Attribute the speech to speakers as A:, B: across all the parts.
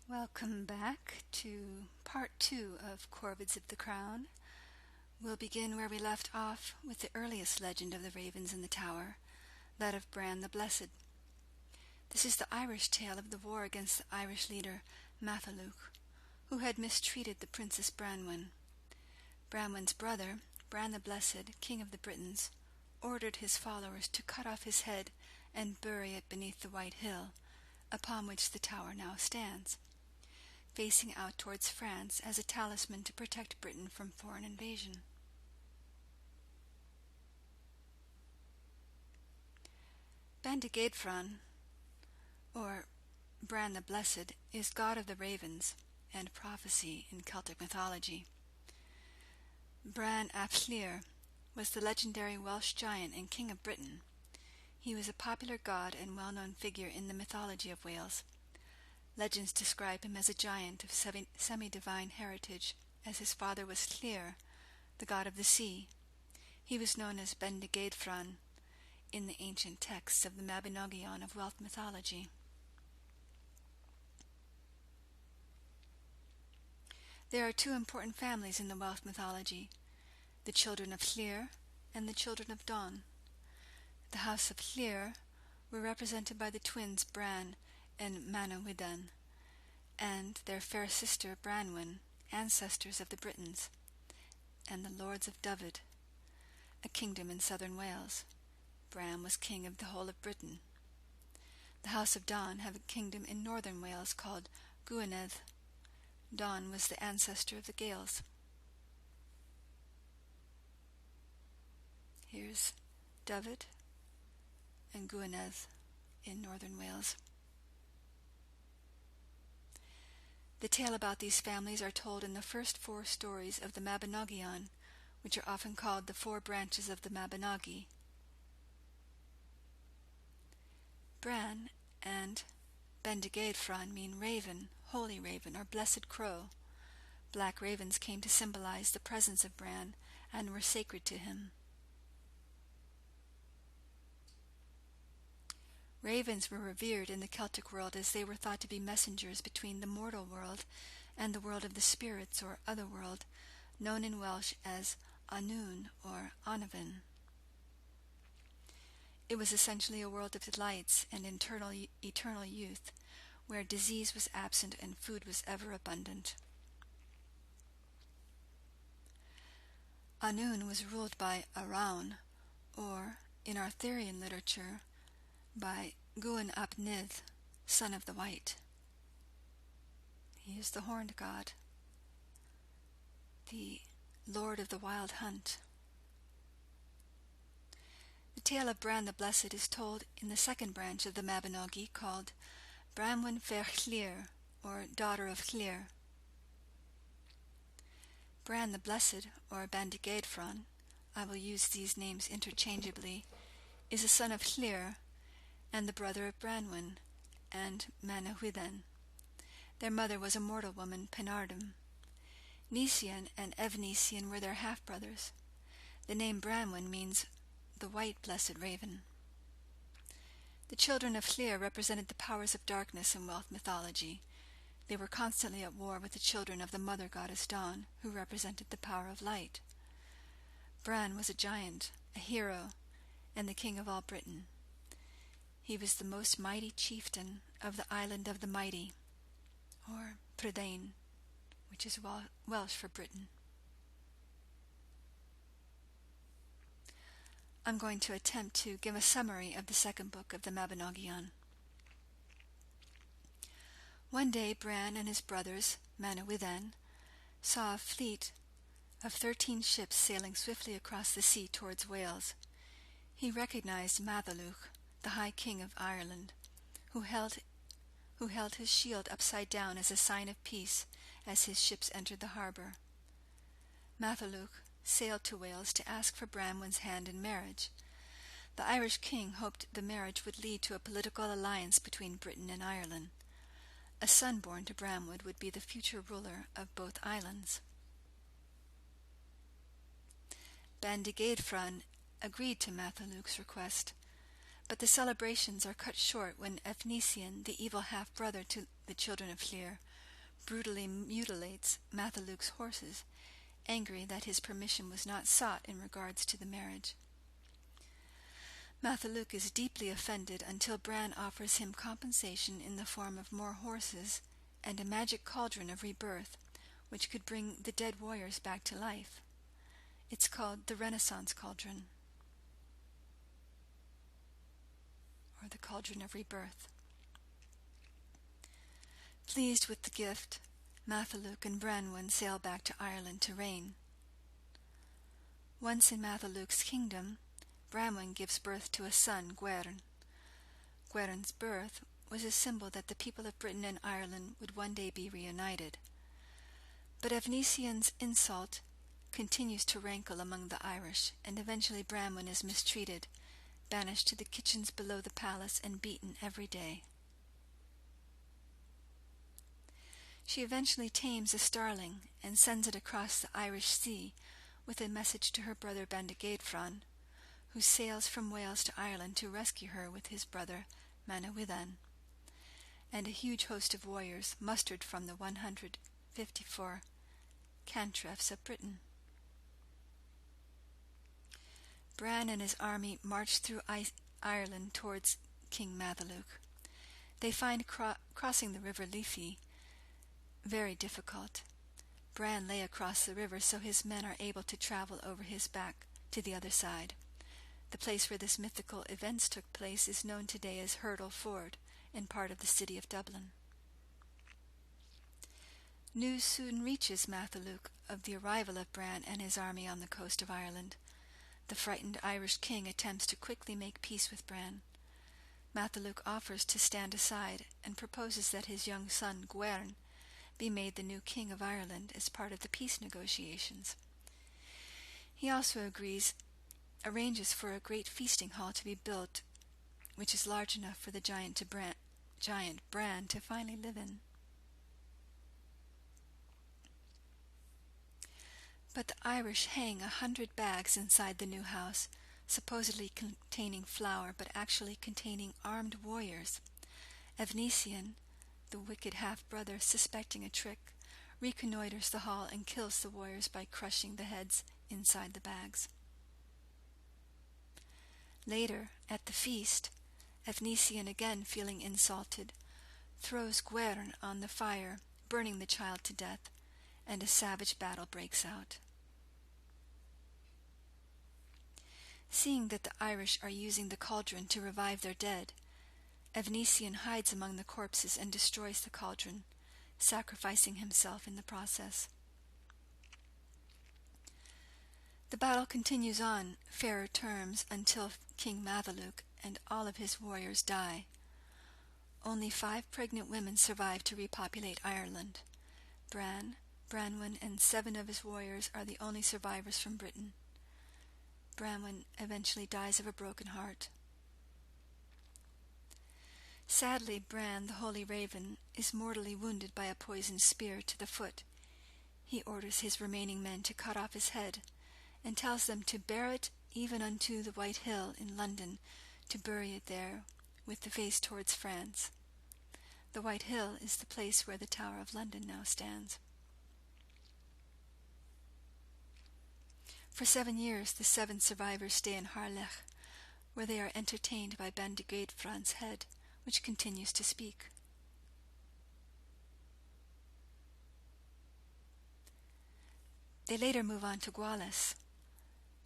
A: Welcome back to part 2 of Corvids of the Crown. We'll begin where we left off with the earliest legend of the ravens in the tower, that of Bran the Blessed. This is the Irish tale of the war against the Irish leader Matholwch, who had mistreated the Princess Branwen. Branwen's brother, Bran the Blessed, king of the Britons, ordered his followers to cut off his head and bury it beneath the White Hill, upon which the tower now stands, facing out towards France as a talisman to protect Britain from foreign invasion. Bendigeidfran, or Bran the Blessed, is god of the ravens and prophecy in Celtic mythology. Bran ap Llŷr was the legendary Welsh giant and king of Britain. He was a popular god and well-known figure in the mythology of Wales. Legends describe him as a giant of semi-divine heritage, as his father was Llŷr, the god of the sea. He was known as Bendigeidfran in the ancient texts of the Mabinogion of Welsh mythology. There are two important families in the Welsh mythology, the children of Llŷr and the children of Don. The house of Llŷr were represented by the twins Bran and Manawydan, and their fair sister Branwen, ancestors of the Britons, and the lords of Dyfed, a kingdom in southern Wales. Bran was king of the whole of Britain. The house of Don have a kingdom in northern Wales called Gwynedd. Don was the ancestor of the Gaels. Here's Dyfed and Gwynedd in northern Wales. The tale about these families are told in the first 4 stories of the Mabinogion, which are often called the 4 branches of the Mabinogi. Bran and Bendigeidfran mean raven, holy raven, or blessed crow. Black ravens came to symbolize the presence of Bran and were sacred to him. Ravens were revered in the Celtic world as they were thought to be messengers between the mortal world and the world of the spirits or other world, known in Welsh as Annwn or Annabyn. It was essentially a world of delights and eternal youth, where disease was absent and food was ever abundant. Annwn was ruled by Arawn, or, in Arthurian literature, by Gwyn ap Nudd, son of the White. He is the horned god, the lord of the wild hunt. The tale of Bran the Blessed is told in the second branch of the Mabinogi, called Branwen fer Llŷr, or daughter of Llŷr. Bran the Blessed, or Bendigeidfran, I will use these names interchangeably, is a son of Llŷr and the brother of Branwen and Manawydan. Their mother was a mortal woman, Penardum. Nisian and Evnisian were their half-brothers. The name Branwen means the white blessed raven. The children of Llŷr represented the powers of darkness in Welsh mythology. They were constantly at war with the children of the mother goddess Dawn, who represented the power of light. Bran was a giant, a hero, and the king of all Britain. He was the most mighty chieftain of the Island of the Mighty, or Prydain, which is Welsh for Britain. I'm going to attempt to give a summary of the second book of the Mabinogion. One day Bran and his brothers, Manawydan, saw a fleet of 13 ships sailing swiftly across the sea towards Wales. He recognized Matholwch, the High King of Ireland, who held his shield upside down as a sign of peace as his ships entered the harbor. Matholwch sailed to Wales to ask for Branwen's hand in marriage. The Irish king hoped the marriage would lead to a political alliance between Britain and Ireland. A son born to Branwen would be the future ruler of both islands. Bendigeidfran agreed to Matholwch's request, But the celebrations are cut short when Evnisian, the evil half-brother to the children of Llŷr, brutally mutilates Matholwch's horses, angry that his permission was not sought in regards to the marriage. Matholwch is deeply offended until Bran offers him compensation in the form of more horses and a magic cauldron of rebirth, which could bring the dead warriors back to life. It's called the Renaissance Cauldron, or the Cauldron of Rebirth. Pleased with the gift, Matholwch and Branwen sail back to Ireland to reign. Once in Matholwch's kingdom, Branwen gives birth to a son, Gwern. Gwern's birth was a symbol that the people of Britain and Ireland would one day be reunited. But Evnisian's insult continues to rankle among the Irish, and eventually Branwen is mistreated, banished to the kitchens below the palace and beaten every day. She eventually tames a starling and sends it across the Irish Sea with a message to her brother Bendigeidfran, who sails from Wales to Ireland to rescue her with his brother Manawyddan, and a huge host of warriors mustered from the 154 cantrefs of Britain. Bran and his army march through Ireland towards King Matholwch. They find crossing the river Liffey very difficult. Bran lay across the river so his men are able to travel over his back to the other side. The place where this mythical events took place is known today as Hurdle Ford and part of the city of Dublin. News soon reaches Matholwch of the arrival of Bran and his army on the coast of Ireland. The frightened Irish king attempts to quickly make peace with Bran. Matholwch offers to stand aside and proposes that his young son, Gwern, be made the new king of Ireland as part of the peace negotiations. He also arranges for a great feasting hall to be built, which is large enough for the giant Bran to finally live in. But the Irish hang 100 bags inside the new house, supposedly containing flour, but actually containing armed warriors. Evnisian, the wicked half-brother, suspecting a trick, reconnoiters the hall and kills the warriors by crushing the heads inside the bags. Later, at the feast, Evnisian, again feeling insulted, throws Gwern on the fire, burning the child to death, and a savage battle breaks out. Seeing that the Irish are using the cauldron to revive their dead, Evnisian hides among the corpses and destroys the cauldron, sacrificing himself in the process. The battle continues on fairer terms until King Matholwch and all of his warriors die. Only 5 pregnant women survive to repopulate Ireland. Bran, Branwen, and 7 of his warriors are the only survivors from Britain. Branwen eventually dies of a broken heart. Sadly, Bran, the Holy Raven, is mortally wounded by a poisoned spear to the foot. He orders his remaining men to cut off his head, and tells them to bear it even unto the White Hill in London, to bury it there with the face towards France. The White Hill is the place where the Tower of London now stands. For 7 years, the 7 survivors stay in Harlech, where they are entertained by Bendigeidfran's head, which continues to speak. They later move on to Gwales,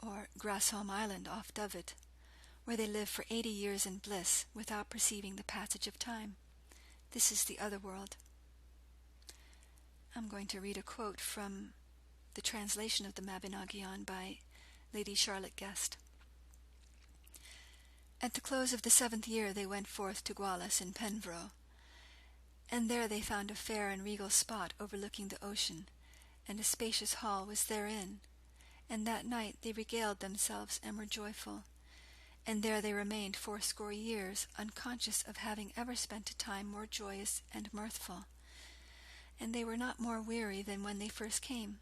A: or Grasholm Island off Dyfed, where they live for 80 years in bliss without perceiving the passage of time. This is the other world. I'm going to read a quote from the translation of the Mabinogion by Lady Charlotte Guest. At the close of the 7th year they went forth to Gwales in Penvro, and there they found a fair and regal spot overlooking the ocean, and a spacious hall was therein, and that night they regaled themselves and were joyful, and there they remained 80 years, unconscious of having ever spent a time more joyous and mirthful. And they were not more weary than when they first came,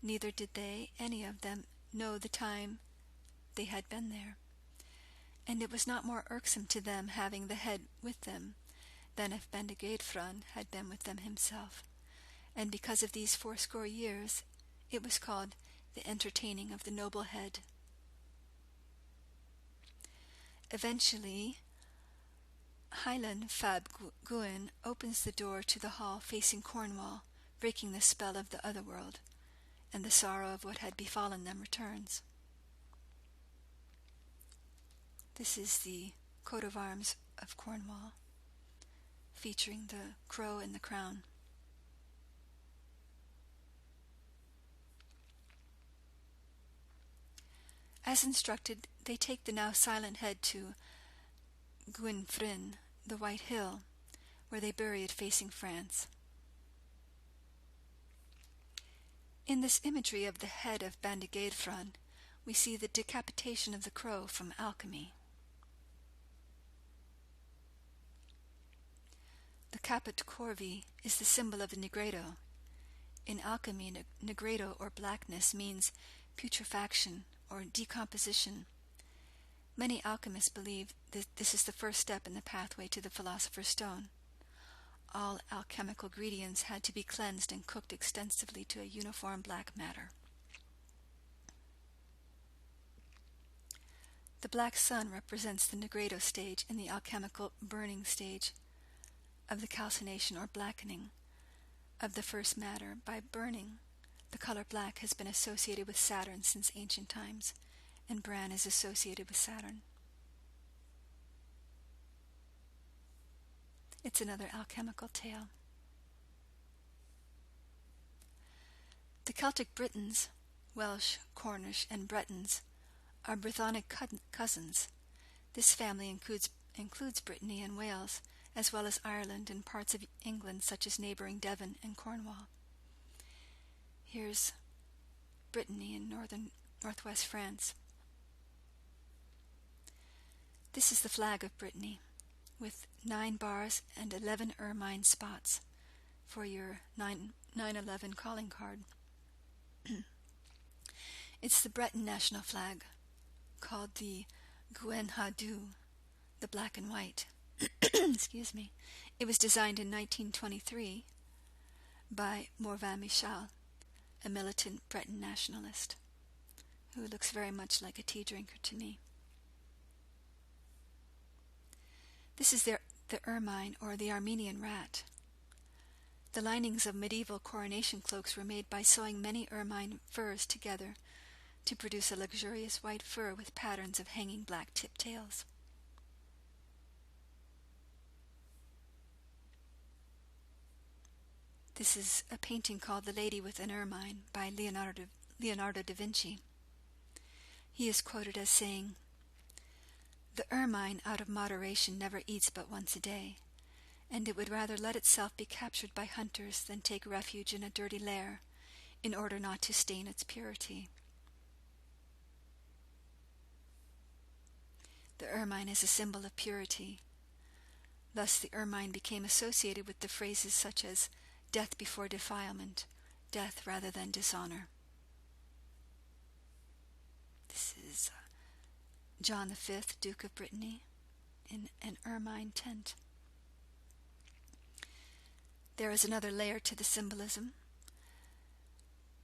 A: neither did they, any of them, know the time they had been there. and it was not more irksome to them having the head with them than if Bendigeidfran had been with them himself. And because of these 80 years, it was called the entertaining of the noble head. Eventually, Hylan Fab Gwyn opens the door to the hall facing Cornwall, breaking the spell of the otherworld, and the sorrow of what had befallen them returns. This is the coat of arms of Cornwall, featuring the crow and the crown. As instructed, they take the now silent head to Gwynfryn, the White Hill, where they bury it facing France. In this imagery of the head of Bendigeidfran, we see the decapitation of the crow from alchemy. The caput corvi is the symbol of the negredo. In alchemy, negredo or blackness means putrefaction or decomposition. Many alchemists believe that this is the first step in the pathway to the philosopher's stone. All alchemical ingredients had to be cleansed and cooked extensively to a uniform black matter. The black sun represents the negredo stage and the alchemical burning stage of the calcination or blackening of the first matter. By burning, the color black has been associated with Saturn since ancient times, and Bran is associated with Saturn. It's another alchemical tale. The Celtic Britons, Welsh, Cornish, and Bretons, are Brythonic cousins. This family includes Brittany and Wales, as well as Ireland and parts of England such as neighbouring Devon and Cornwall. Here's Brittany in northwest France. This is the flag of Brittany, with 9 bars and 11 ermine spots for your 9/11 calling card. It's the Breton national flag, called the Gwenhadhu, the black and white. Excuse me. It was designed in 1923 by Morvan Michal, a militant Breton nationalist, who looks very much like a tea drinker to me. This is the ermine, or the Armenian rat. The linings of medieval coronation cloaks were made by sewing many ermine furs together to produce a luxurious white fur with patterns of hanging black tip tails. This is a painting called The Lady with an Ermine by Leonardo da Vinci. He is quoted as saying, "The ermine out of moderation never eats but once a day, and it would rather let itself be captured by hunters than take refuge in a dirty lair in order not to stain its purity." The ermine is a symbol of purity. Thus the ermine became associated with the phrases such as death before defilement, death rather than dishonor. This is John V, Duke of Brittany, in an ermine tent. There is another layer to the symbolism.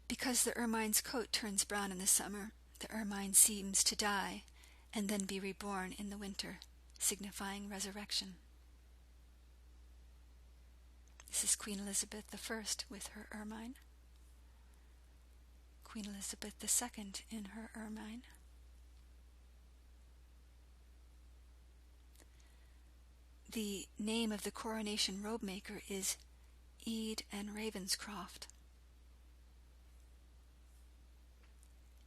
A: Because the ermine's coat turns brown in the summer, the ermine seems to die and then be reborn in the winter, signifying resurrection. This is Queen Elizabeth I with her ermine. Queen Elizabeth II in her ermine. The name of the coronation robe maker is Ede and Ravenscroft.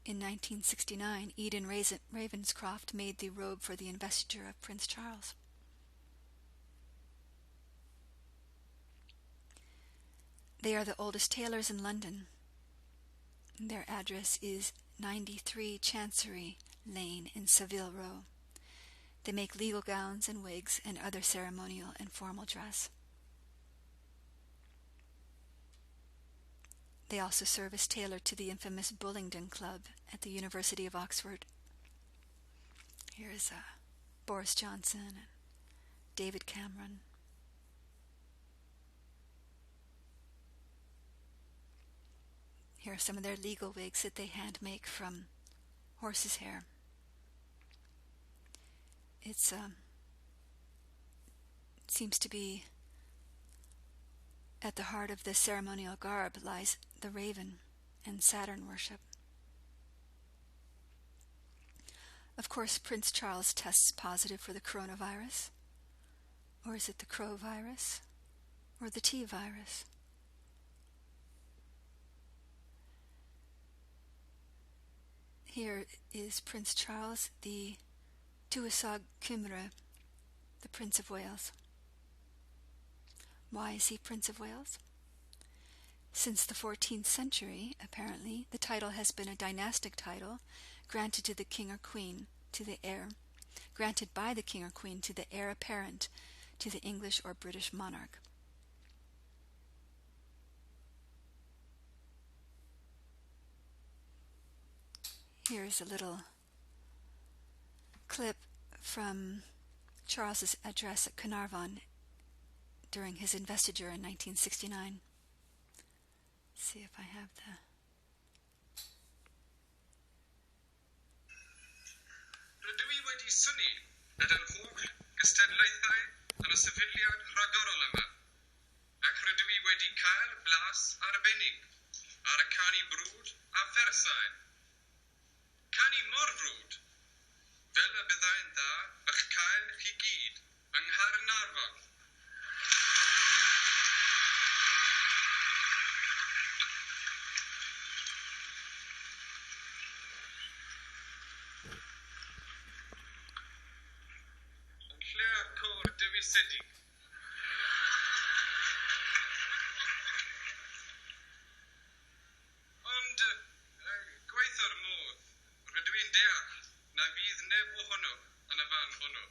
A: In 1969, Ede and Ravenscroft made the robe for the investiture of Prince Charles. They are the oldest tailors in London. Their address is 93 Chancery Lane in Savile Row. They make legal gowns and wigs and other ceremonial and formal dress. They also serve as tailor to the infamous Bullingdon Club at the University of Oxford. Here is Boris Johnson and David Cameron. Here are some of their legal wigs that they hand make from horse's hair. It seems to be at the heart of the ceremonial garb lies the raven and Saturn worship. Of course, Prince Charles tests positive for the coronavirus. Or is it the crow virus? Or the T virus? Here is Prince Charles, the Tuatha Cymru, the Prince of Wales. Why is he Prince of Wales? Since the 14th century, apparently, the title has been a dynastic title granted to the king or queen, to the heir, granted by the king or queen to the heir apparent to the English or British monarch. Here's a little clip from Charles's address at Carnarvon during his investiture in 1969. See if I have the...
B: Rydw I wedi synnu nad yn holl gystadlaethau yn y sefydliad rhagorol yma, ac rydw I wedi cael blas arbennig ar y canu brwd a phersau. Canu mor frwd, fel y byddai'n dda eich cael chi gyd yng Nghaernarfon. Yn lle cwr dywysedig. Ond gweithio'r modd, rydw i'n deall na fydd neb ohono yn y fan hwnnw.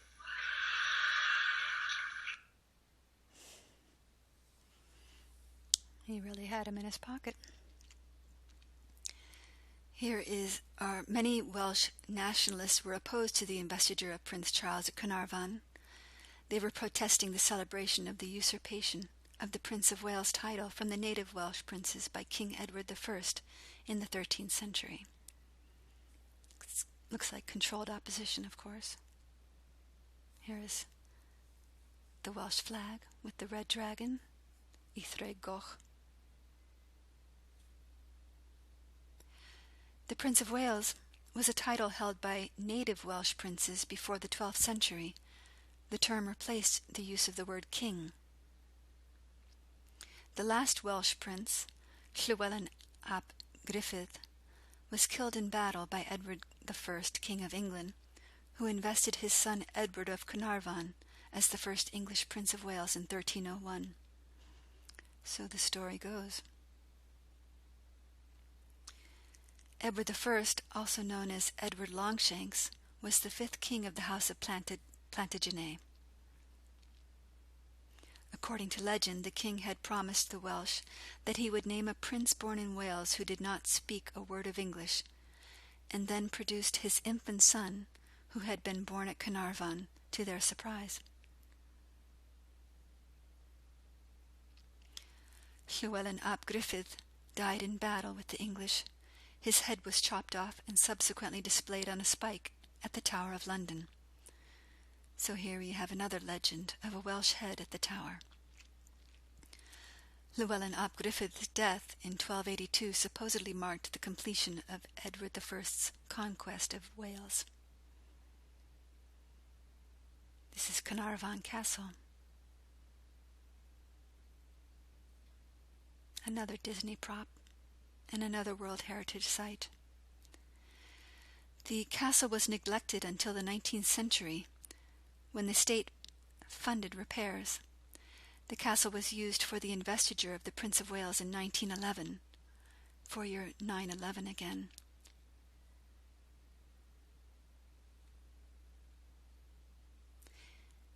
A: He really had him in his pocket. Here is many Welsh nationalists were opposed to the investiture of Prince Charles at Carnarvon. They were protesting the celebration of the usurpation of the Prince of Wales title from the native Welsh princes by King Edward I in the 13th century. Looks like controlled opposition, of course. Here is the Welsh flag with the red dragon, Ithre Goch. The Prince of Wales was a title held by native Welsh princes before the 12th century. The term replaced the use of the word king. The last Welsh prince, Llywelyn ap Gruffydd, was killed in battle by Edward I, King of England, who invested his son Edward of Carnarvon as the first English Prince of Wales in 1301. So the story goes. Edward I, also known as Edward Longshanks, was the fifth king of the House of Plantagenet. According to legend, the king had promised the Welsh that he would name a prince born in Wales who did not speak a word of English, and then produced his infant son, who had been born at Carnarvon, to their surprise. Llywelyn ap Gruffydd died in battle with the English. His head was chopped off and subsequently displayed on a spike at the Tower of London. So here we have another legend of a Welsh head at the Tower. Llywelyn ap Gruffydd's death in 1282 supposedly marked the completion of Edward I's conquest of Wales. This is Carnarvon Castle. Another Disney prop and another World Heritage Site. The castle was neglected until the 19th century, when the state funded repairs. The castle was used for the investiture of the Prince of Wales in 1911, for your 9/11 again.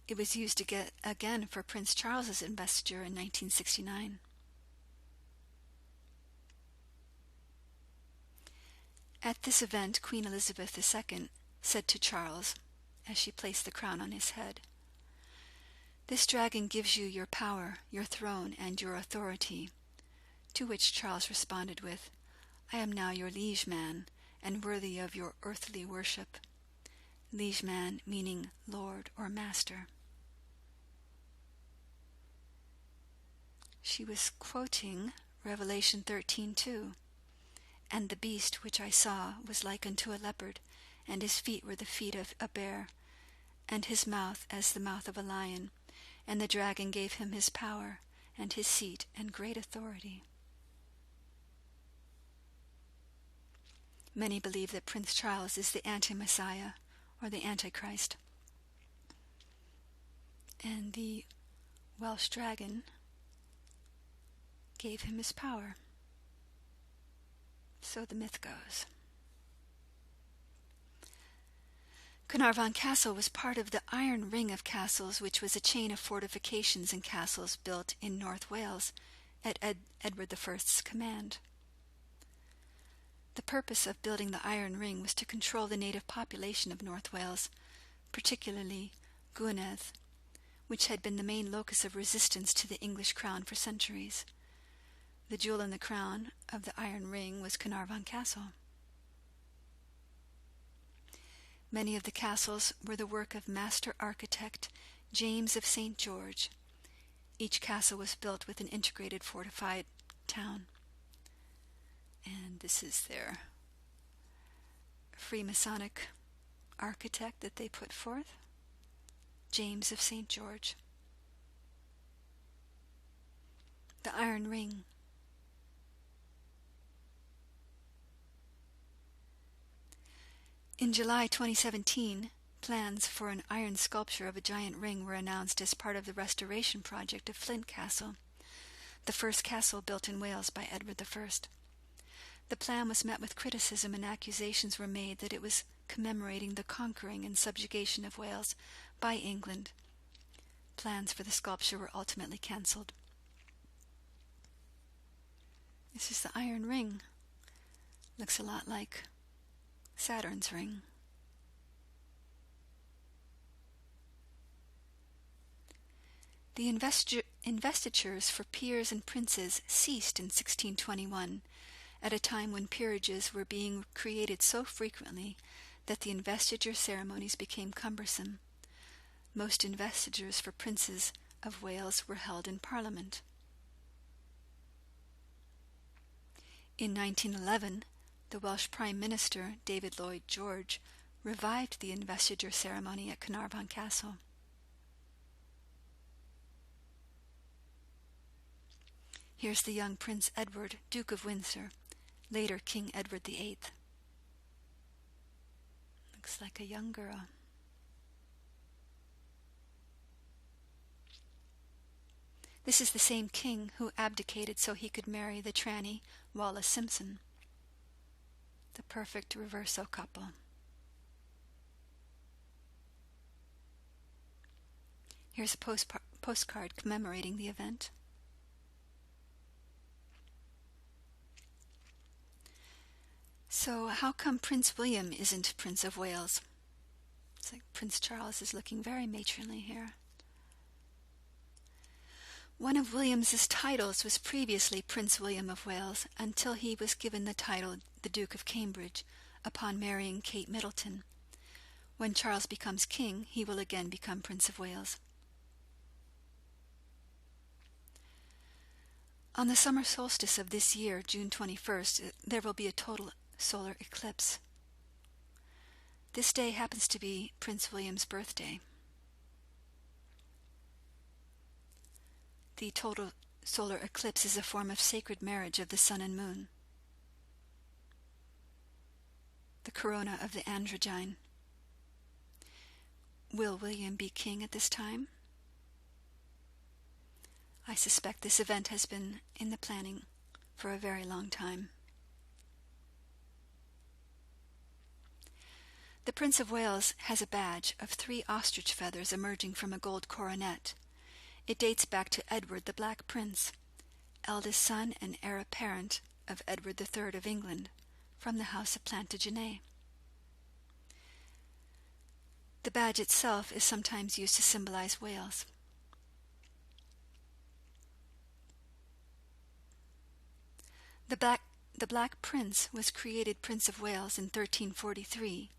A: It was used again for Prince Charles's investiture in 1969. At this event, Queen Elizabeth II said to Charles, as she placed the crown on his head. "This dragon gives you your power, your throne, and your authority." To which Charles responded with, "I am now your liege man, and worthy of your earthly worship." Liege man meaning lord or master. She was quoting Revelation 13:2. "And the beast which I saw was like unto a leopard, and his feet were the feet of a bear, and his mouth as the mouth of a lion. And the dragon gave him his power, and his seat, and great authority." Many believe that Prince Charles is the anti-Messiah, or the Antichrist. And the Welsh dragon gave him his power. So the myth goes. Carnarvon Castle was part of the Iron Ring of Castles, which was a chain of fortifications and castles built in North Wales at Edward I's command. The purpose of building the Iron Ring was to control the native population of North Wales, particularly Gwynedd, which had been the main locus of resistance to the English crown for centuries. The jewel in the crown of the Iron Ring was Carnarvon Castle. Many of the castles were the work of master architect James of St. George. Each castle was built with an integrated fortified town. And this is their Freemasonic architect that they put forth, James of St. George. The Iron Ring. In July 2017, plans for an iron sculpture of a giant ring were announced as part of the restoration project of Flint Castle, the first castle built in Wales by Edward I. The plan was met with criticism, and accusations were made that it was commemorating the conquering and subjugation of Wales by England. Plans for the sculpture were ultimately cancelled. This is the Iron Ring. Looks a lot like Saturn's ring. The investitures for peers and princes ceased in 1621, at a time when peerages were being created so frequently that the investiture ceremonies became cumbersome. Most investitures for princes of Wales were held in Parliament. In 1911, the Welsh Prime Minister, David Lloyd George, revived the investiture ceremony at Carnarvon Castle. Here's the young Prince Edward, Duke of Windsor, later King Edward VIII. Looks like a young girl. This is the same king who abdicated so he could marry the tranny Wallis Simpson. The perfect reverso couple. Here's a postcard commemorating the event. So how come Prince William isn't Prince of Wales? It's like Prince Charles is looking very matronly here. One of William's titles was previously Prince William of Wales, until he was given the title the Duke of Cambridge upon marrying Kate Middleton. When Charles becomes king, he will again become Prince of Wales. On the summer solstice of this year, June 21st, there will be a total solar eclipse. This day happens to be Prince William's birthday. The total solar eclipse is a form of sacred marriage of the sun and moon, the corona of the androgyne. Will William be king at this time? I suspect this event has been in the planning for a very long time. The Prince of Wales has a badge of 3 ostrich feathers emerging from a gold coronet. It dates back to Edward the Black Prince, eldest son and heir apparent of Edward III of England, from the house of Plantagenet. The badge itself is sometimes used to symbolize Wales. The Black Prince was created Prince of Wales in 1343.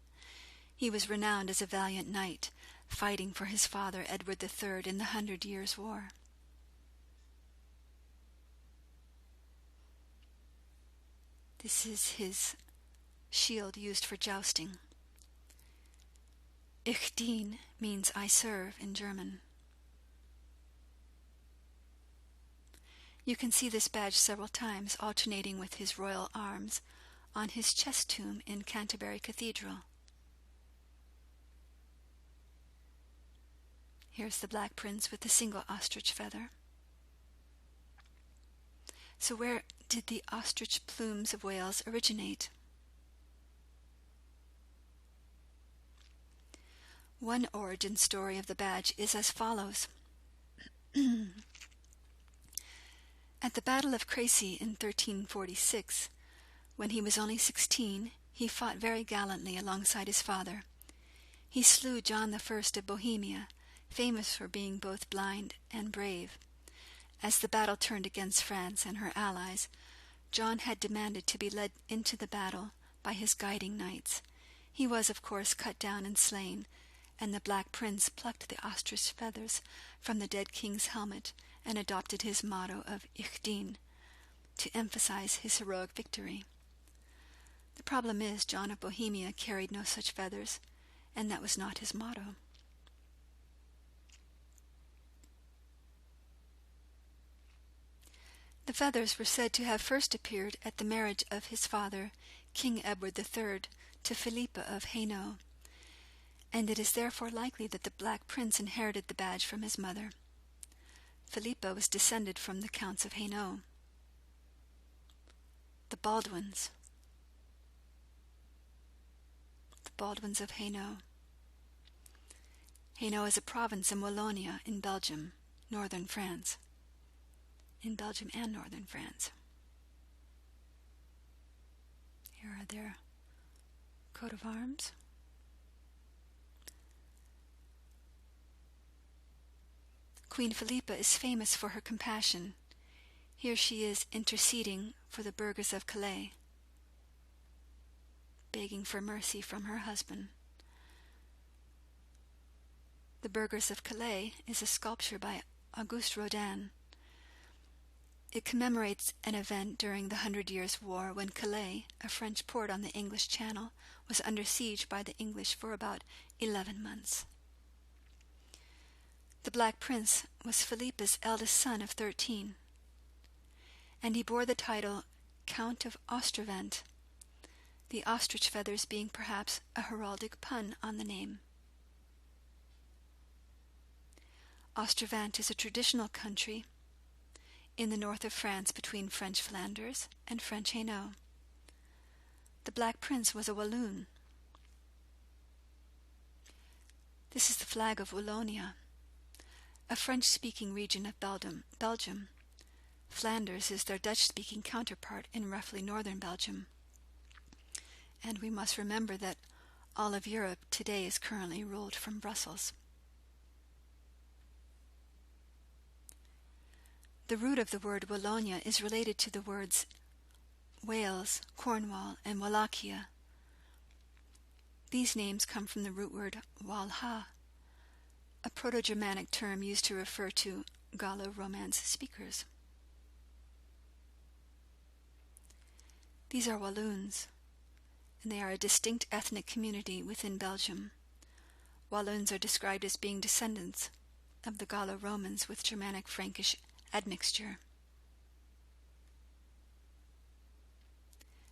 A: He was renowned as a valiant knight, fighting for his father Edward III in the 100 Years' War. This is his shield used for jousting. Ich dien means I serve in German. You can see this badge several times, alternating with his royal arms, on his chest tomb in Canterbury Cathedral. Here's the Black Prince with the single ostrich feather. So where did the ostrich plumes of Wales originate? One origin story of the badge is as follows. At the Battle of Crecy in 1346, when he was only 16, he fought very gallantly alongside his father. He slew John I of Bohemia, famous for being both blind and brave. As the battle turned against France and her allies, John had demanded to be led into the battle by his guiding knights. He was, of course, cut down and slain, and the Black Prince plucked the ostrich feathers from the dead king's helmet and adopted his motto of Ich dien, to emphasize his heroic victory. The problem is John of Bohemia carried no such feathers, and that was not his motto. The feathers were said to have first appeared at the marriage of his father, King Edward III, to Philippa of Hainaut, and it is therefore likely that the Black Prince inherited the badge from his mother. Philippa was descended from the Counts of Hainaut. The Baldwins of Hainaut. Hainaut is a province in Wallonia in Belgium, northern France. In Belgium and northern France. Here are their coat of arms. Queen Philippa is famous for her compassion. Here she is interceding for the burghers of Calais, begging for mercy from her husband. The Burghers of Calais is a sculpture by Auguste Rodin. It commemorates an event during the 100 Years' War when Calais, a French port on the English Channel, was under siege by the English for about 11 months. The Black Prince was Philippa's eldest son of 13, and he bore the title Count of Ostravent, the ostrich feathers being perhaps a heraldic pun on the name. Ostravent is a traditional country in the north of France between French Flanders and French Hainaut. The Black Prince was a Walloon. This is the flag of Wallonia, a French-speaking region of Belgium. Flanders is their Dutch-speaking counterpart in roughly northern Belgium. And we must remember that all of Europe today is currently ruled from Brussels. The root of the word Wallonia is related to the words Wales, Cornwall, and Wallachia. These names come from the root word Walha, a Proto-Germanic term used to refer to Gallo-Romance speakers. These are Walloons, and they are a distinct ethnic community within Belgium. Walloons are described as being descendants of the Gallo-Romans with Germanic-Frankish admixture.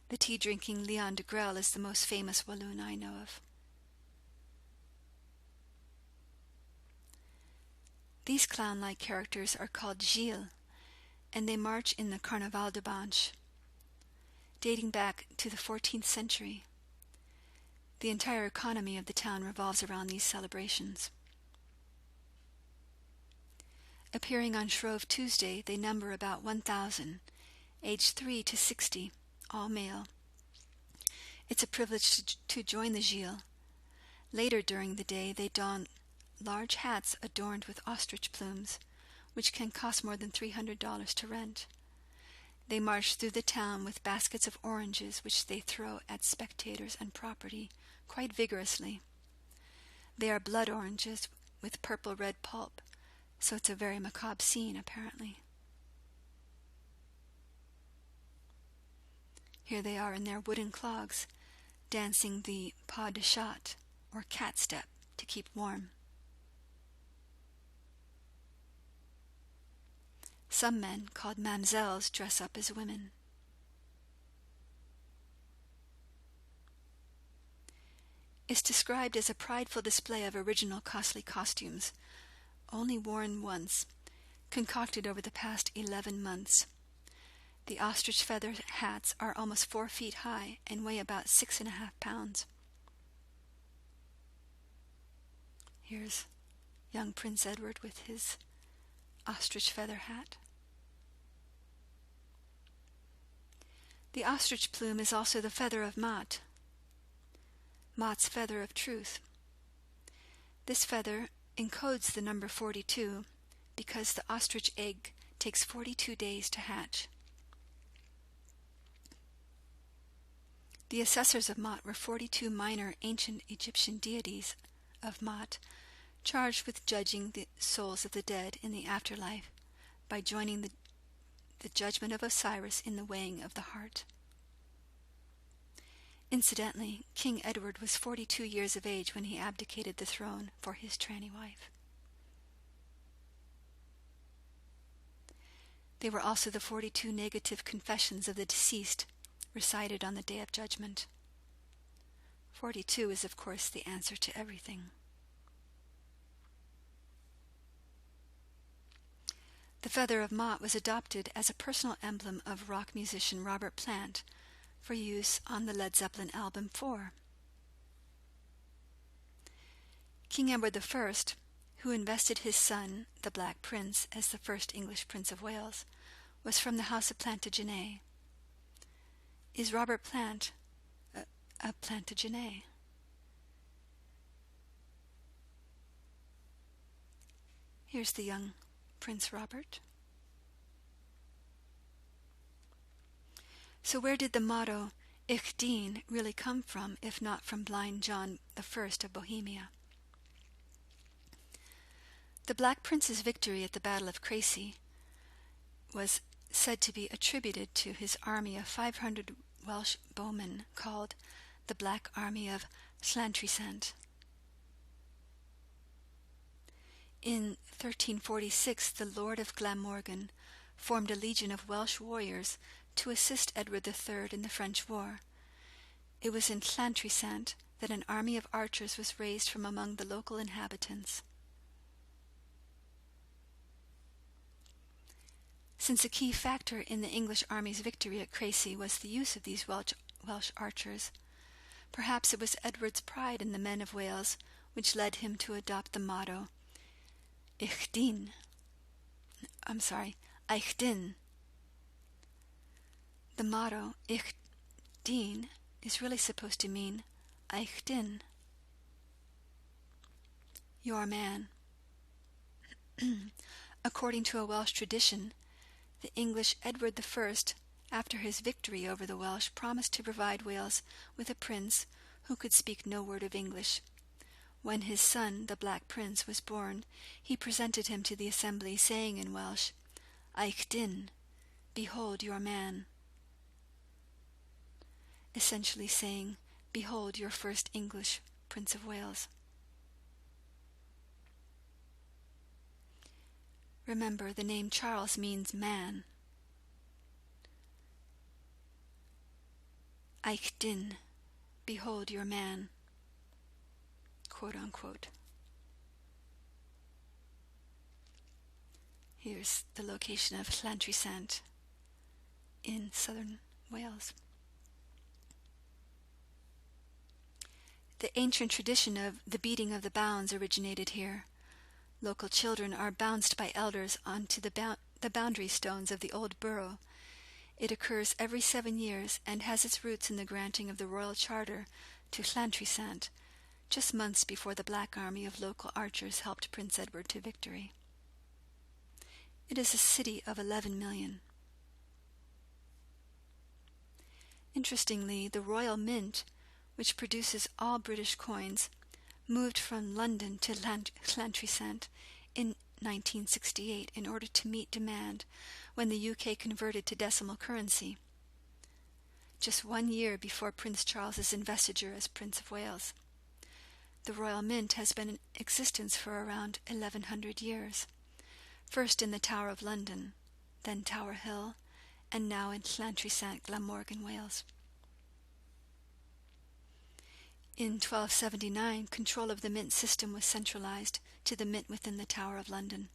A: The tea-drinking Leon de Grelle is the most famous Walloon I know of. These clown-like characters are called Gilles, and they march in the Carnaval de Banche, dating back to the 14th century. The entire economy of the town revolves around these celebrations. Appearing on Shrove Tuesday, they number about 1,000, aged 3 to 60, all male. It's a privilege to join the Gilles. Later during the day, they don large hats adorned with ostrich plumes, which can cost more than $300 to rent. They march through the town with baskets of oranges, which they throw at spectators and property quite vigorously. They are blood oranges with purple-red pulp, so it's a very macabre scene, apparently. Here they are in their wooden clogs, dancing the pas de chat, or cat step, to keep warm. Some men, called mamselles, dress up as women. It's described as a prideful display of original costly costumes, only worn once, concocted over the past 11 months. The ostrich feather hats are almost 4 feet high and weigh about 6.5 pounds. Here's young Prince Edward with his ostrich feather hat. The ostrich plume is also the feather of Maat, Maat's feather of truth. This feather encodes the number 42 because the ostrich egg takes 42 days to hatch. The assessors of Maat were 42 minor ancient Egyptian deities of Maat, charged with judging the souls of the dead in the afterlife by joining the judgment of Osiris in the weighing of the heart. Incidentally, King Edward was 42 years of age when he abdicated the throne for his tranny wife. They were also the 42 negative confessions of the deceased, recited on the Day of Judgment. 42 is, of course, the answer to everything. The feather of Maat was adopted as a personal emblem of rock musician Robert Plant for use on the Led Zeppelin album 4. King Edward I, who invested his son, the Black Prince, as the first English Prince of Wales, was from the House of Plantagenet. Is Robert Plant a Plantagenet? Here's the young Prince Robert. So where did the motto Ich dien really come from, if not from blind John I of Bohemia? The Black Prince's victory at the Battle of Crecy was said to be attributed to his army of 500 Welsh bowmen called the Black Army of Llantrisant. In 1346, the Lord of Glamorgan formed a legion of Welsh warriors to assist Edward III in the French war. It was in Llantrisant that an army of archers was raised from among the local inhabitants. Since a key factor in the English army's victory at Crecy was the use of these Welsh archers, perhaps it was Edward's pride in the men of Wales which led him to adopt the motto Ich dien. The motto Ich dien is really supposed to mean Ich din, your man. According to a Welsh tradition, the English Edward I, after his victory over the Welsh, promised to provide Wales with a prince who could speak no word of English. When his son, the Black Prince, was born, he presented him to the assembly, saying in Welsh, Ich din, behold your man. Essentially saying, behold your first English Prince of Wales. Remember, the name Charles means man. Ich din, behold your man, quote unquote. Here's the location of Llantrisant in southern Wales. The ancient tradition of the beating of the bounds originated here. Local children are bounced by elders onto the boundary stones of the old borough. It occurs every 7 years and has its roots in the granting of the royal charter to Llantrisant just months before the black army of local archers helped Prince Edward to victory. It is a city of 11 million. Interestingly, the Royal Mint, which produces all British coins, moved from London to Llantrisant in 1968 in order to meet demand when the UK converted to decimal currency, just 1 year before Prince Charles's investiture as Prince of Wales. The Royal Mint has been in existence for around 1100 years, first in the Tower of London, then Tower Hill, and now in Llantrisant, Glamorgan, Wales. In 1279, control of the mint system was centralized to the mint within the Tower of London.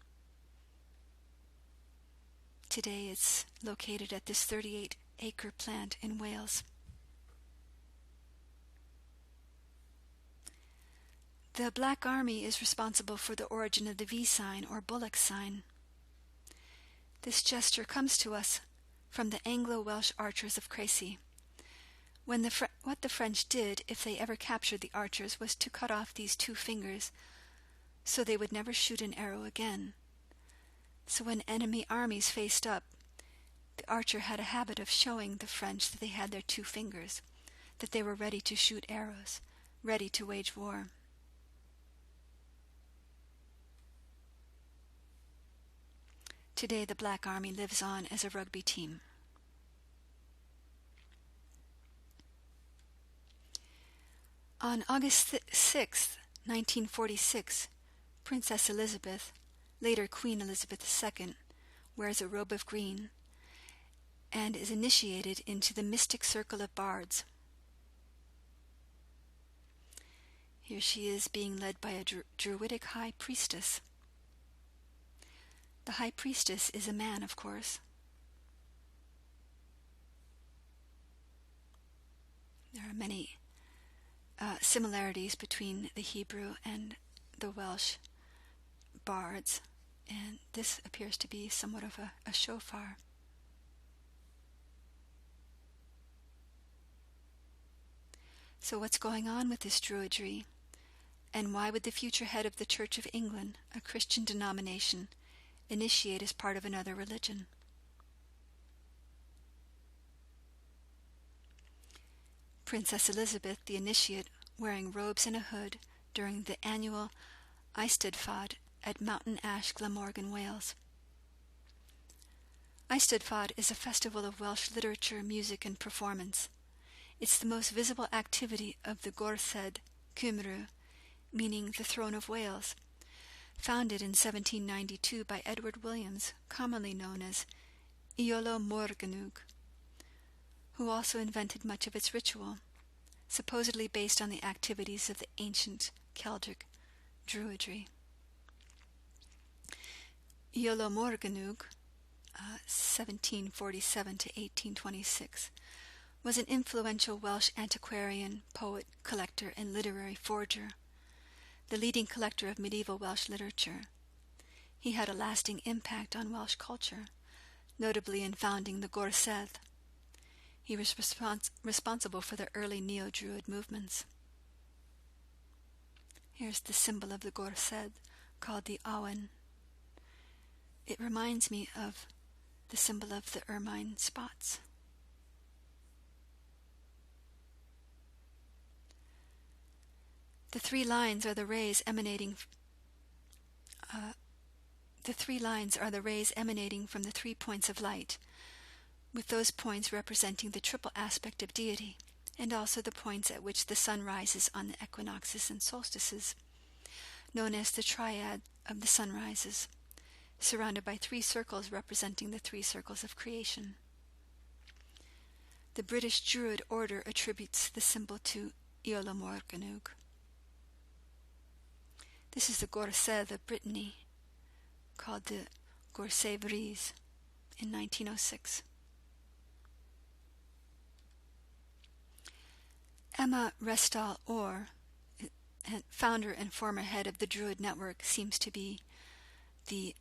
A: Today it's located at this 38-acre plant in Wales. The Black Army is responsible for the origin of the V sign or bullock sign. This gesture comes to us from the Anglo-Welsh archers of Crecy. What the French did, if they ever captured the archers, was to cut off these 2 fingers so they would never shoot an arrow again. So when enemy armies faced up, the archer had a habit of showing the French that they had their 2 fingers, that they were ready to shoot arrows, ready to wage war. Today the Black Army lives on as a rugby team. On August 6, 1946, Princess Elizabeth, later Queen Elizabeth II, wears a robe of green and is initiated into the mystic circle of bards. Here she is being led by a druidic high priestess. The high priestess is a man, of course. There are many similarities between the Hebrew and the Welsh bards, and this appears to be somewhat of a shofar. So what's going on with this druidry, and why would the future head of the Church of England, a Christian denomination, initiate as part of another religion? Princess Elizabeth, the initiate, wearing robes and a hood during the annual Eisteddfod at Mountain Ash, Glamorgan, Wales. Eisteddfod is a festival of Welsh literature, music, and performance. It's the most visible activity of the Gorsedd Cymru, meaning the Throne of Wales, founded in 1792 by Edward Williams, commonly known as Iolo Morganwg, who also invented much of its ritual, supposedly based on the activities of the ancient Celtic druidry. Iolo Morganwg, 1747 to 1826, was an influential Welsh antiquarian, poet, collector, and literary forger, the leading collector of medieval Welsh literature. He had a lasting impact on Welsh culture, notably in founding the Gorsedd. He was responsible for the early Neo-Druid movements. Here's the symbol of the Gorsedd, called the Awen. It reminds me of the symbol of the ermine spots. The 3 lines are the rays emanating from the 3 points of light, with those points representing the triple aspect of deity, and also the points at which the sun rises on the equinoxes and solstices, known as the triad of the sunrises, surrounded by 3 circles representing the 3 circles of creation. The British Druid order attributes the symbol to Iolo Morganwg. This is the Gorsedd of Brittany, called the Gorsedd in 1906. Emma Restall Orr, founder and former head of the Druid Network, seems to be the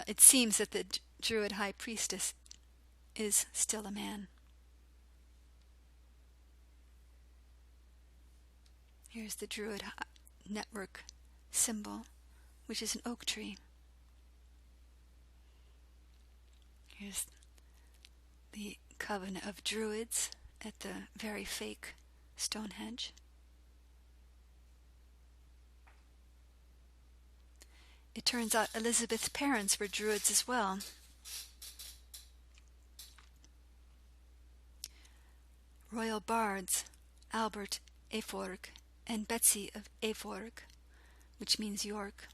A: it seems that the Druid high priestess is still a man. Here's the Druid network symbol, which is an oak tree. Here's the Coven of Druids at the very fake Stonehenge. It turns out Elizabeth's parents were Druids as well. Royal bards Albert Eforg and Betsy of Eforg, which means York,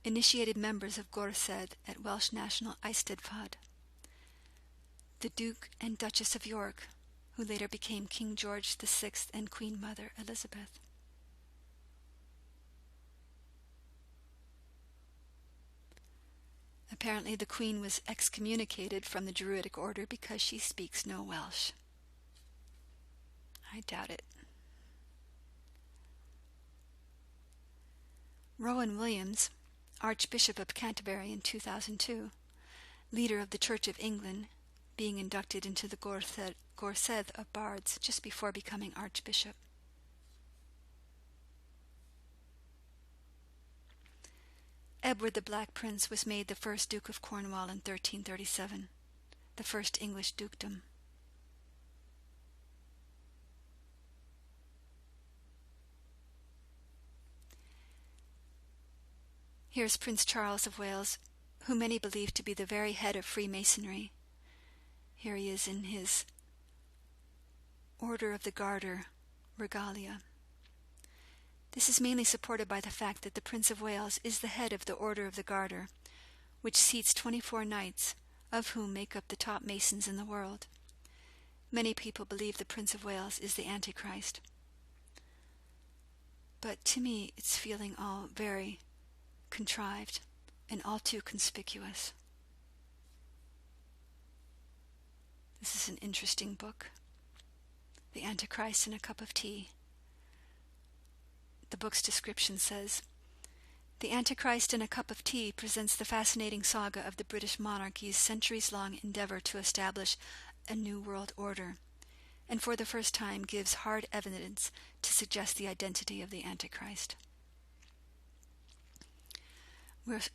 A: initiated members of Gorsedd at Welsh National Eisteddfod. The Duke and Duchess of York, who later became King George VI and Queen Mother Elizabeth. Apparently the Queen was excommunicated from the Druidic order because she speaks no Welsh. I doubt it. Rowan Williams, Archbishop of Canterbury in 2002, leader of the Church of England, being inducted into the Gorsedd of Bards just before becoming Archbishop. Edward the Black Prince was made the first Duke of Cornwall in 1337, the first English dukedom. Here's Prince Charles of Wales, who many believe to be the very head of Freemasonry. Here he is in his Order of the Garter regalia. This is mainly supported by the fact that the Prince of Wales is the head of the Order of the Garter, which seats 24 knights, of whom make up the top Masons in the world. Many people believe the Prince of Wales is the Antichrist. But to me, it's feeling all very contrived and all too conspicuous. This is an interesting book, The Antichrist in a Cup of Tea. The book's description says, "The Antichrist in a Cup of Tea presents the fascinating saga of the British monarchy's centuries-long endeavor to establish a new world order, and for the first time gives hard evidence to suggest the identity of the Antichrist."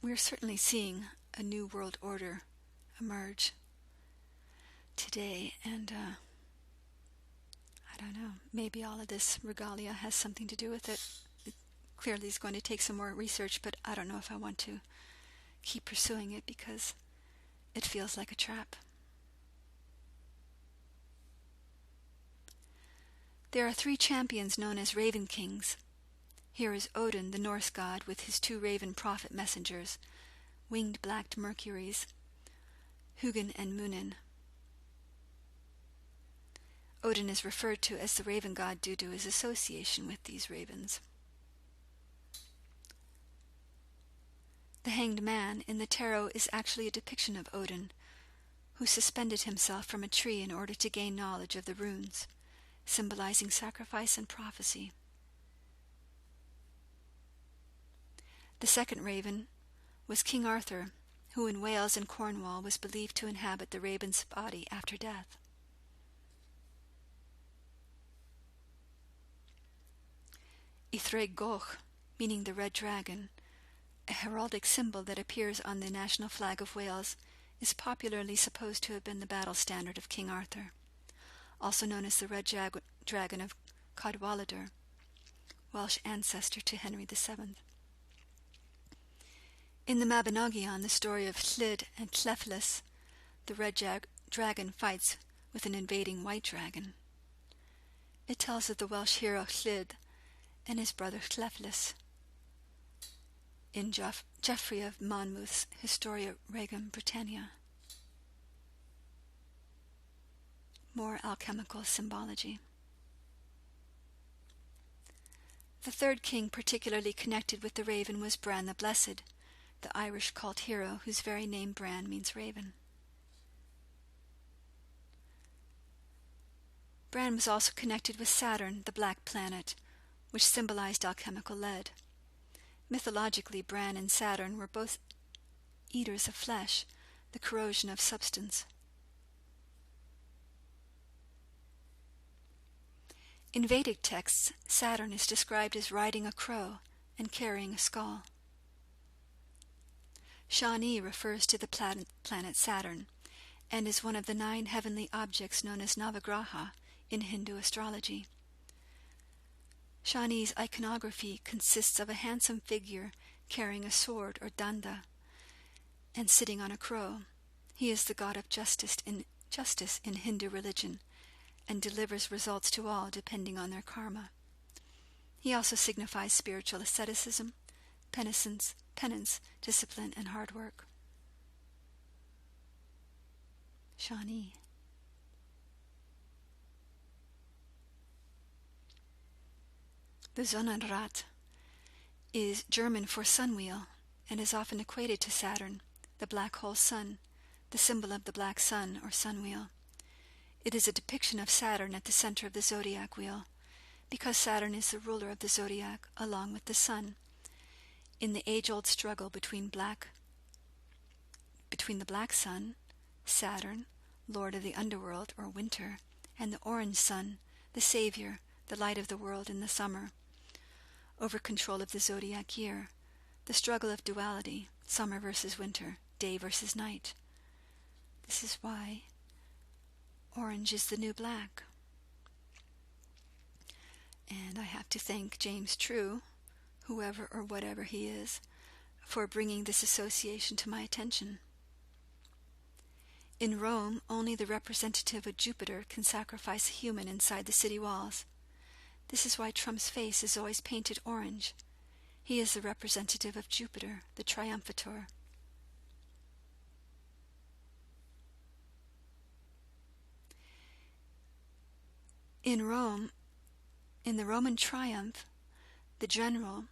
A: We're certainly seeing a new world order emerge today, and I don't know, maybe all of this regalia has something to do with it. It clearly is going to take some more research, but I don't know if I want to keep pursuing it because it feels like a trap. There are 3 champions known as Raven Kings. Here is Odin, the Norse god, with his 2 raven prophet messengers, winged black Mercuries, Hugin and Munin. Odin is referred to as the raven god due to his association with these ravens. The Hanged Man in the tarot is actually a depiction of Odin, who suspended himself from a tree in order to gain knowledge of the runes, symbolizing sacrifice and prophecy. The second raven was King Arthur, who in Wales and Cornwall was believed to inhabit the raven's body after death. Ithraig Goch, meaning the red dragon, a heraldic symbol that appears on the national flag of Wales, is popularly supposed to have been the battle standard of King Arthur, also known as the red dragon of Cadwaladr, Welsh ancestor to Henry VII. In the Mabinogion, the story of Llyd and Llywelys, the red dragon fights with an invading white dragon. It tells of the Welsh hero Llyd and his brother Llywelys in Geoffrey of Monmouth's Historia Regum Britannia. More alchemical symbology. The third king particularly connected with the raven was Bran the Blessed, the Irish cult hero whose very name Bran means raven. Bran was also connected with Saturn, the black planet, which symbolized alchemical lead. Mythologically, Bran and Saturn were both eaters of flesh, the corrosion of substance. In Vedic texts, Saturn is described as riding a crow and carrying a skull. Shani refers to the planet Saturn and is one of the 9 heavenly objects known as Navagraha in Hindu astrology. Shani's iconography consists of a handsome figure carrying a sword or danda and sitting on a crow. He is the god of justice in Hindu religion and delivers results to all depending on their karma. He also signifies spiritual asceticism, penance, discipline, and hard work. Shani. The Sonnenrad is German for sunwheel and is often equated to Saturn, the black hole sun, the symbol of the black sun or sunwheel. It is a depiction of Saturn at the center of the zodiac wheel, because Saturn is the ruler of the zodiac along with the sun. In the age-old struggle between the black sun, Saturn, lord of the underworld or winter, and the orange sun, the savior, the light of the world in the summer, over control of the zodiac year, the struggle of duality, summer versus winter, day versus night. This is why orange is the new black. And I have to thank James True, whoever or whatever he is, for bringing this association to my attention. In Rome, only the representative of Jupiter can sacrifice a human inside the city walls. This is why Trump's face is always painted orange. He is the representative of Jupiter, the triumphator. In Rome, in the Roman triumph, the general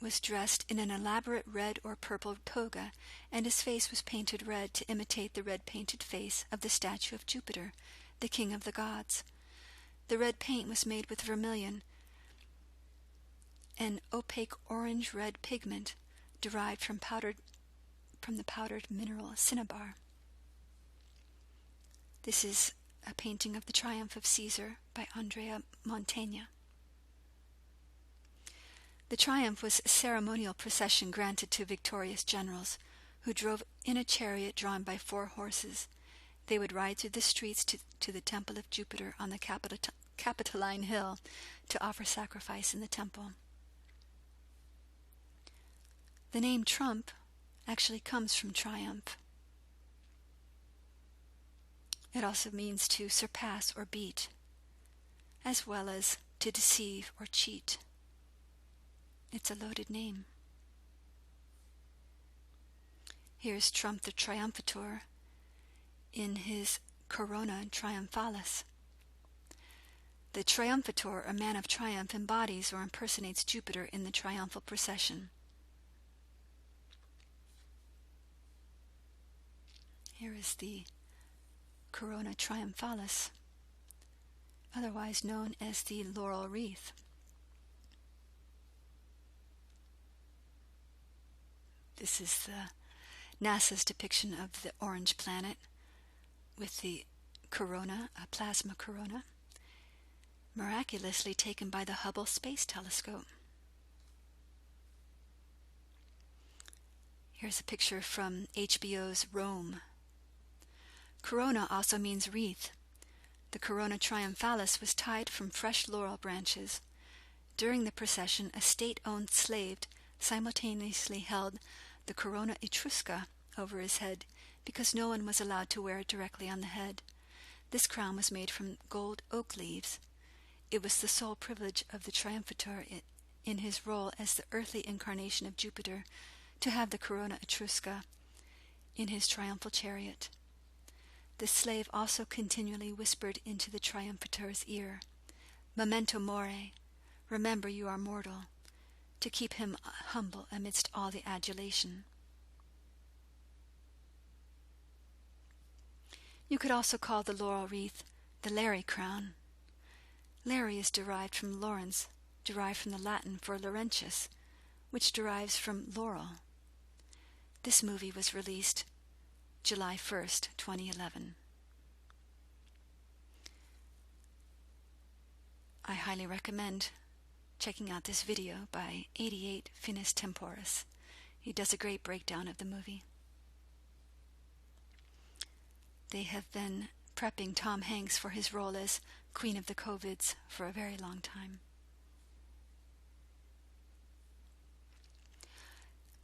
A: was dressed in an elaborate red or purple toga, and his face was painted red to imitate the red-painted face of the statue of Jupiter, the king of the gods. The red paint was made with vermilion, an opaque orange-red pigment derived from the powdered mineral cinnabar. This is a painting of the Triumph of Caesar by Andrea Mantegna. The triumph was a ceremonial procession granted to victorious generals, who drove in a chariot drawn by 4 horses. They would ride through the streets to the temple of Jupiter on the Capitoline Hill to offer sacrifice in the temple. The name Trump actually comes from triumph. It also means to surpass or beat, as well as to deceive or cheat. It's a loaded name. Here's Trump the Triumphator in his Corona Triumphalis. The Triumphator, a man of triumph, embodies or impersonates Jupiter in the triumphal procession. Here is the Corona Triumphalis, otherwise known as the laurel wreath. This is NASA's depiction of the orange planet with the corona, a plasma corona, miraculously taken by the Hubble Space Telescope. Here's a picture from HBO's Rome. Corona also means wreath. The Corona Triumphalis was tied from fresh laurel branches. During the procession, a state-owned slave simultaneously held the Corona Etrusca over his head, because no one was allowed to wear it directly on the head. This crown was made from gold oak leaves. It was the sole privilege of the triumphator in his role as the earthly incarnation of Jupiter to have the Corona Etrusca in his triumphal chariot. The slave also continually whispered into the triumphator's ear, "Memento mori, remember you are mortal," to keep him humble amidst all the adulation. You could also call the laurel wreath the Larry crown. Larry is derived from Lawrence, derived from the Latin for Laurentius, which derives from laurel. This movie was released July 1st, 2011. I highly recommend checking out this video by 88 Finis Temporis. He does a great breakdown of the movie. They have been prepping Tom Hanks for his role as Queen of the Crovids for a very long time.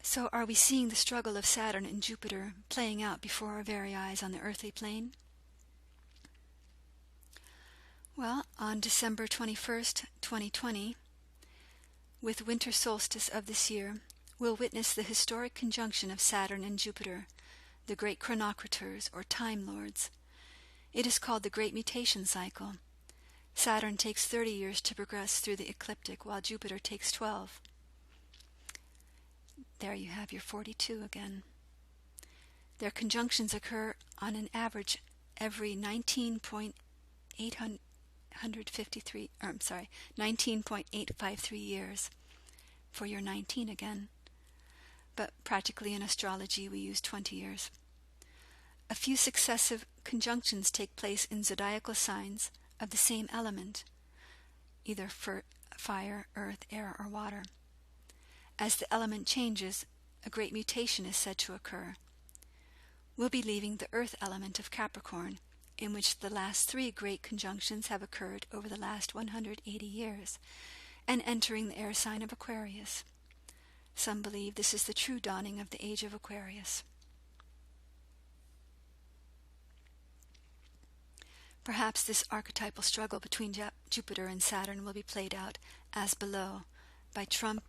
A: So are we seeing the struggle of Saturn and Jupiter playing out before our very eyes on the earthly plane? Well, on December 21st, 2020, with winter solstice of this year, we'll witness the historic conjunction of Saturn and Jupiter, the great chronocrators or time lords. It is called the Great Mutation Cycle. Saturn takes 30 years to progress through the ecliptic, while Jupiter takes 12. There you have your 42 again. Their conjunctions occur on an average every 19.853 years, for your 19 again. But practically in astrology we use 20 years. A few successive conjunctions take place in zodiacal signs of the same element, either for fire, earth, air, or water. As the element changes, a great mutation is said to occur. We'll be leaving the earth element of Capricorn, in which the last 3 great conjunctions have occurred over the last 180 years, and entering the air sign of Aquarius. Some believe this is the true dawning of the age of Aquarius. Perhaps this archetypal struggle between Jupiter and Saturn will be played out as below, by Trump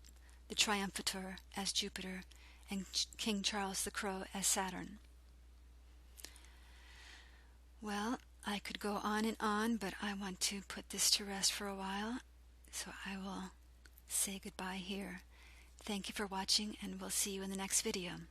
A: the Triumphator as Jupiter and King Charles the Crow as Saturn. Well, I could go on and on, but I want to put this to rest for a while, so I will say goodbye here. Thank you for watching, and we'll see you in the next video.